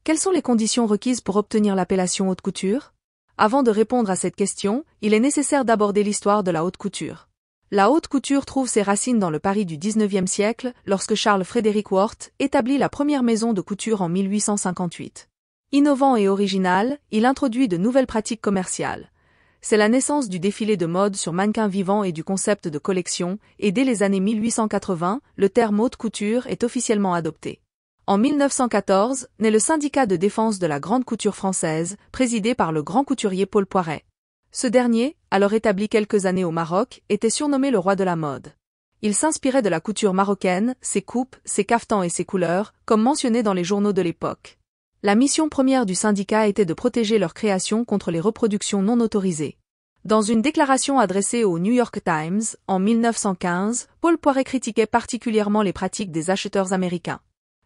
Quelles sont les conditions requises pour obtenir l'appellation haute couture? Avant de répondre à cette question, il est nécessaire d'aborder l'histoire de la haute couture. La haute couture trouve ses racines dans le Paris du XIXe siècle, lorsque Charles Frederick Worth établit la première maison de couture en 1858. Innovant et original, il introduit de nouvelles pratiques commerciales. C'est la naissance du défilé de mode sur mannequin vivant et du concept de collection, et dès les années 1880, le terme haute couture est officiellement adopté. En 1914, naît le syndicat de défense de la grande couture française, présidé par le grand couturier Paul Poiret. Ce dernier, alors établi quelques années au Maroc, était surnommé le roi de la mode. Il s'inspirait de la couture marocaine, ses coupes, ses cafetans et ses couleurs, comme mentionné dans les journaux de l'époque. La mission première du syndicat était de protéger leurs créations contre les reproductions non autorisées. Dans une déclaration adressée au New York Times, en 1915, Paul Poiret critiquait particulièrement les pratiques des acheteurs américains.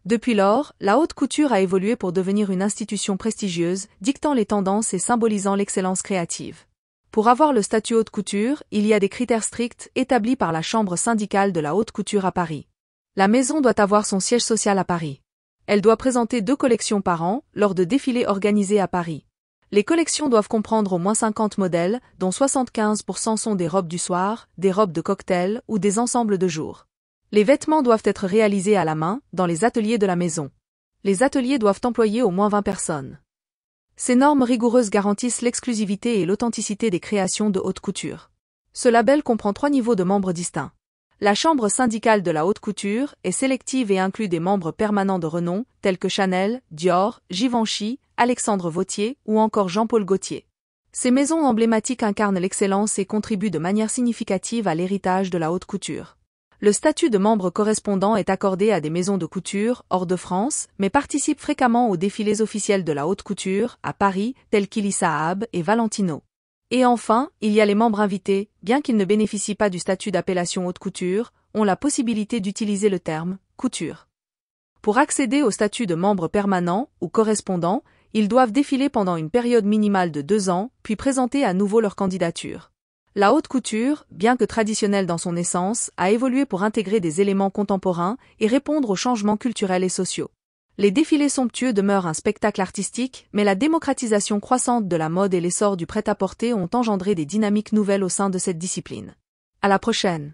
Depuis lors, la haute couture a évolué pour devenir une institution prestigieuse, dictant les tendances et symbolisant l'excellence créative. Pour avoir le statut haute couture, il y a des critères stricts établis par la Chambre syndicale de la haute couture à Paris. La maison doit avoir son siège social à Paris. Elle doit présenter 2 collections par an, lors de défilés organisés à Paris. Les collections doivent comprendre au moins 50 modèles, dont 75% sont des robes du soir, des robes de cocktail ou des ensembles de jour. Les vêtements doivent être réalisés à la main, dans les ateliers de la maison. Les ateliers doivent employer au moins 20 personnes. Ces normes rigoureuses garantissent l'exclusivité et l'authenticité des créations de haute couture. Ce label comprend 3 niveaux de membres distincts. La Chambre syndicale de la haute couture est sélective et inclut des membres permanents de renom, tels que Chanel, Dior, Givenchy, Alexandre Vauthier ou encore Jean-Paul Gaultier. Ces maisons emblématiques incarnent l'excellence et contribuent de manière significative à l'héritage de la haute couture. Le statut de membre correspondant est accordé à des maisons de couture hors de France, mais participe fréquemment aux défilés officiels de la haute couture, à Paris, tels qu'Elisa Haab et Valentino. Et enfin, il y a les membres invités, bien qu'ils ne bénéficient pas du statut d'appellation haute couture, ont la possibilité d'utiliser le terme « couture ». Pour accéder au statut de membre permanent ou correspondant, ils doivent défiler pendant une période minimale de 2 ans, puis présenter à nouveau leur candidature. La haute couture, bien que traditionnelle dans son essence, a évolué pour intégrer des éléments contemporains et répondre aux changements culturels et sociaux. Les défilés somptueux demeurent un spectacle artistique, mais la démocratisation croissante de la mode et l'essor du prêt-à-porter ont engendré des dynamiques nouvelles au sein de cette discipline. À la prochaine!